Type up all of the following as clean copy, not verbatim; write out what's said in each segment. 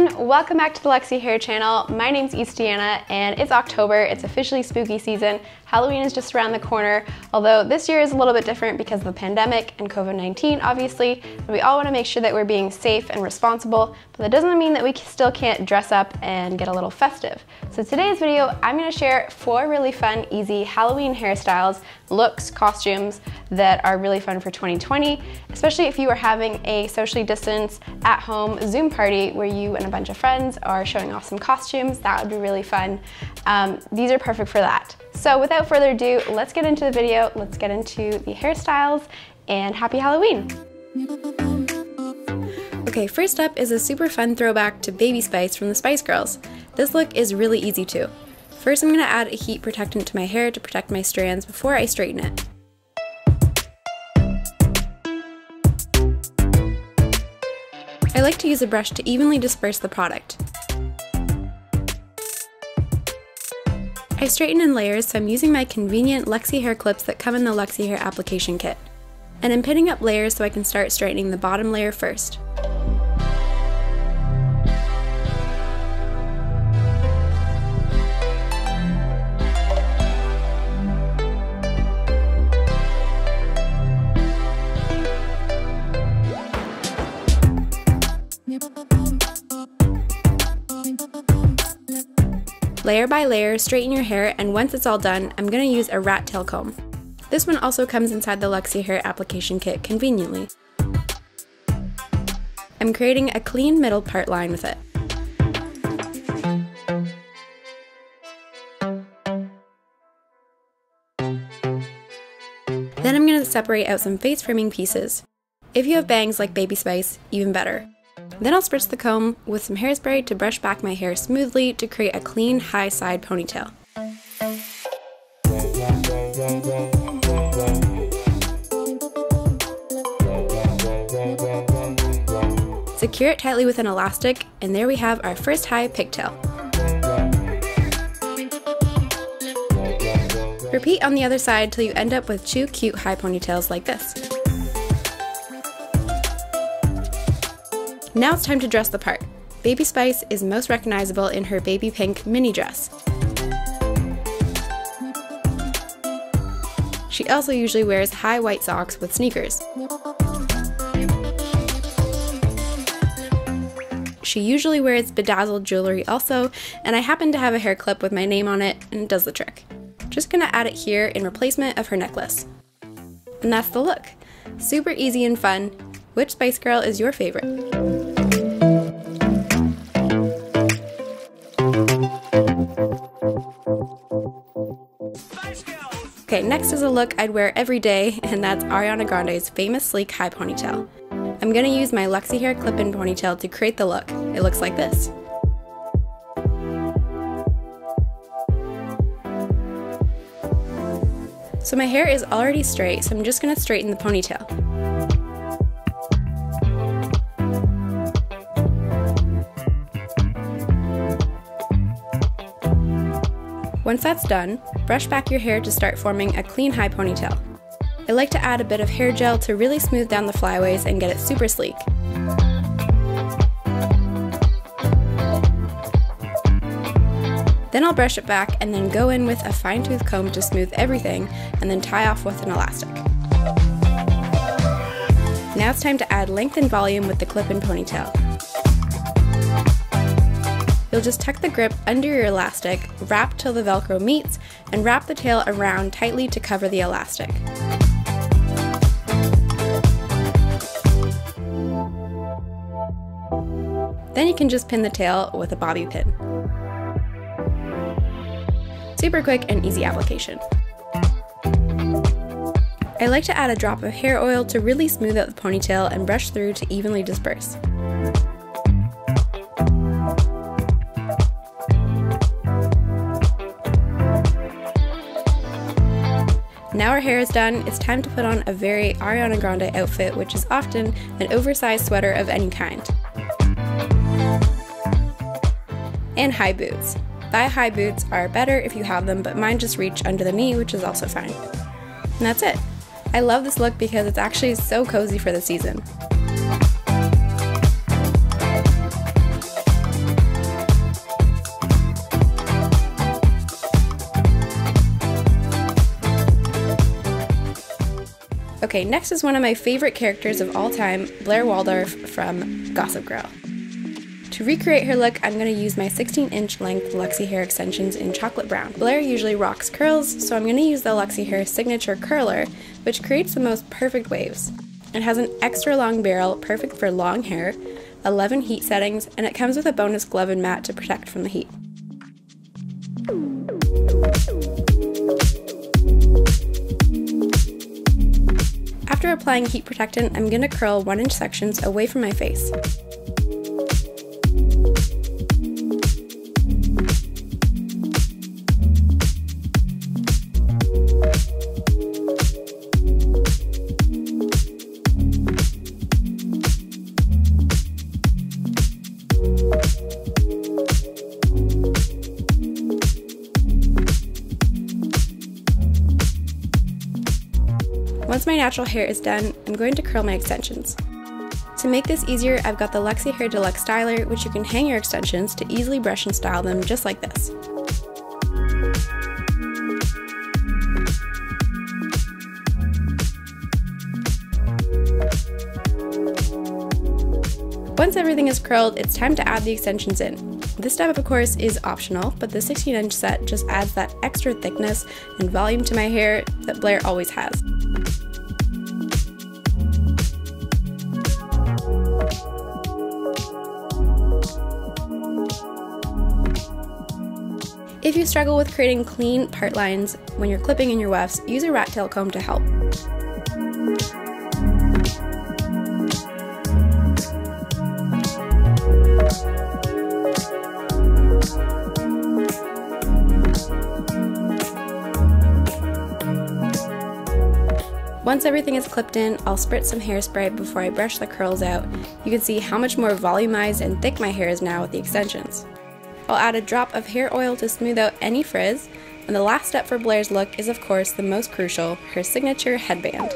everyone, welcome back to the Luxy Hair channel. My name's Deanna and it's October. It's officially spooky season. Halloween is just around the corner, although this year is a little bit different because of the pandemic and COVID-19 obviously, and we all want to make sure that we're being safe and responsible, but that doesn't mean that we still can't dress up and get a little festive. So today's video, I'm going to share 4 really fun, easy Halloween hairstyles, looks, costumes that are really fun for 2020, especially if you are having a socially distanced at-home Zoom party where you and a bunch of friends are showing off some costumes. That would be really fun. These are perfect for that. So without further ado, let's get into the video, let's get into the hairstyles, and happy Halloween! Okay, first up is a super fun throwback to Baby Spice from the Spice Girls. This look is really easy too. First, I'm going to add a heat protectant to my hair to protect my strands before I straighten it. I like to use a brush to evenly disperse the product. I straighten in layers, so I'm using my convenient Luxy Hair clips that come in the Luxy Hair application kit. And I'm pinning up layers so I can start straightening the bottom layer first. Layer by layer, straighten your hair, and once it's all done, I'm going to use a rat tail comb. This one also comes inside the Luxy Hair application kit conveniently. I'm creating a clean middle part line with it. Then I'm going to separate out some face framing pieces. If you have bangs like Baby Spice, even better. Then I'll spritz the comb with some hairspray to brush back my hair smoothly to create a clean high side ponytail. Secure it tightly with an elastic, and there we have our first high pigtail. Repeat on the other side till you end up with 2 cute high ponytails like this. Now it's time to dress the part. Baby Spice is most recognizable in her baby pink mini dress. She also usually wears high white socks with sneakers. She usually wears bedazzled jewelry also, and I happen to have a hair clip with my name on it, and it does the trick. Just gonna add it here in replacement of her necklace. And that's the look. Super easy and fun. Which Spice Girl is your favorite? Okay, next is a look I'd wear every day, and that's Ariana Grande's famous sleek high ponytail. I'm going to use my Luxy Hair clip-in ponytail to create the look. It looks like this. So my hair is already straight, so I'm just going to straighten the ponytail. Once that's done, brush back your hair to start forming a clean high ponytail. I like to add a bit of hair gel to really smooth down the flyaways and get it super sleek. Then I'll brush it back and then go in with a fine-tooth comb to smooth everything and then tie off with an elastic. Now it's time to add length and volume with the clip-in ponytail. You'll just tuck the grip under your elastic, wrap till the Velcro meets, and wrap the tail around tightly to cover the elastic. Then you can just pin the tail with a bobby pin. Super quick and easy application. I like to add a drop of hair oil to really smooth out the ponytail and brush through to evenly disperse. Now our hair is done, it's time to put on a very Ariana Grande outfit, which is often an oversized sweater of any kind. And high boots. Thigh-high boots are better if you have them, but mine just reach under the knee, which is also fine. And that's it. I love this look because it's actually so cozy for the season. Okay, next is one of my favorite characters of all time, Blair Waldorf from Gossip Girl. To recreate her look, I'm going to use my 16-inch length Luxy Hair Extensions in chocolate brown. Blair usually rocks curls, so I'm going to use the Luxy Hair Signature Curler, which creates the most perfect waves. It has an extra long barrel, perfect for long hair, 11 heat settings, and it comes with a bonus glove and mat to protect from the heat. After applying heat protectant, I'm going to curl 1-inch sections away from my face. Once my natural hair is done, I'm going to curl my extensions. To make this easier, I've got the Luxy Hair Deluxe Styler, which you can hang your extensions to easily brush and style them just like this. Once everything is curled, it's time to add the extensions in. This step, of course, is optional, but the 16-inch set just adds that extra thickness and volume to my hair that Blair always has. If you struggle with creating clean part lines when you're clipping in your wefts, use a rat tail comb to help. Once everything is clipped in, I'll spritz some hairspray before I brush the curls out. You can see how much more volumized and thick my hair is now with the extensions. I'll add a drop of hair oil to smooth out any frizz, and the last step for Blair's look is of course the most crucial, her signature headband.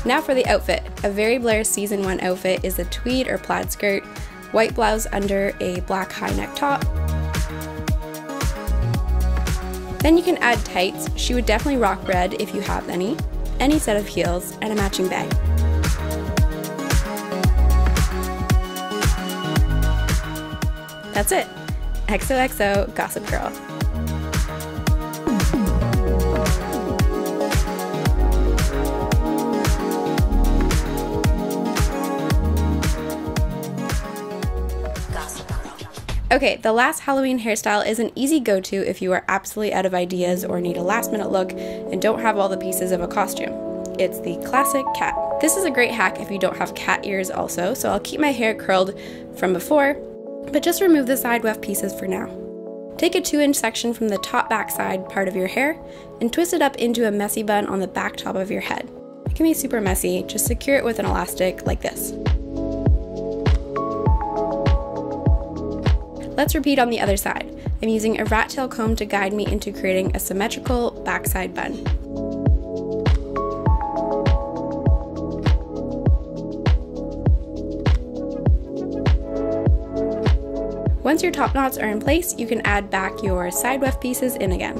Now for the outfit. A very Blair Season 1 outfit is a tweed or plaid skirt, white blouse under a black high neck top. Then you can add tights. She would definitely rock red if you have any set of heels, and a matching bag. That's it. XOXO Gossip Girl. Okay, the last Halloween hairstyle is an easy go-to if you are absolutely out of ideas or need a last-minute look and don't have all the pieces of a costume. It's the classic cat. This is a great hack if you don't have cat ears also, so I'll keep my hair curled from before, but just remove the side weft pieces for now. Take a 2-inch section from the top back side part of your hair and twist it up into a messy bun on the back top of your head. It can be super messy, just secure it with an elastic like this. Let's repeat on the other side. I'm using a rat tail comb to guide me into creating a symmetrical backside bun. Once your top knots are in place, you can add back your side weft pieces in again.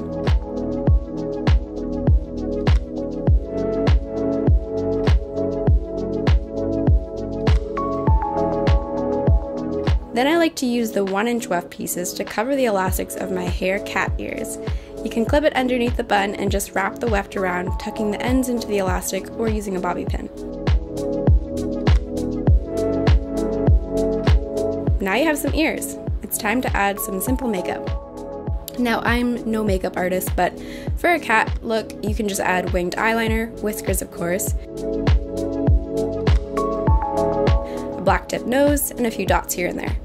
Then I like to use the 1-inch weft pieces to cover the elastics of my hair cat ears. You can clip it underneath the bun and just wrap the weft around, tucking the ends into the elastic or using a bobby pin. Now you have some ears. It's time to add some simple makeup. Now I'm no makeup artist, but for a cat look, you can just add winged eyeliner, whiskers of course, a black tip nose, and a few dots here and there.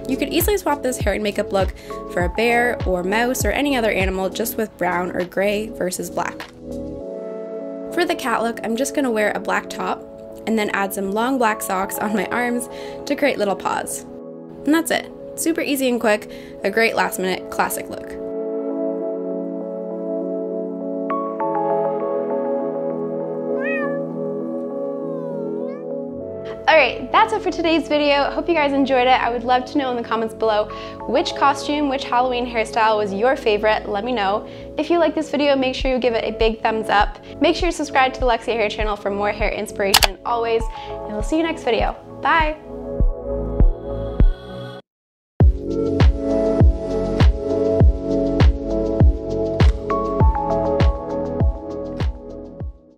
You could easily swap this hair and makeup look for a bear or mouse or any other animal just with brown or gray versus black. For the cat look, I'm just going to wear a black top and then add some long black socks on my arms to create little paws. And that's it. Super easy and quick, a great last minute classic look. Alright, that's it for today's video. Hope you guys enjoyed it. I would love to know in the comments below which costume, which Halloween hairstyle was your favorite. Let me know. If you like this video, make sure you give it a big thumbs up. Make sure you subscribe to the Luxy Hair channel for more hair inspiration always, and we'll see you next video. Bye!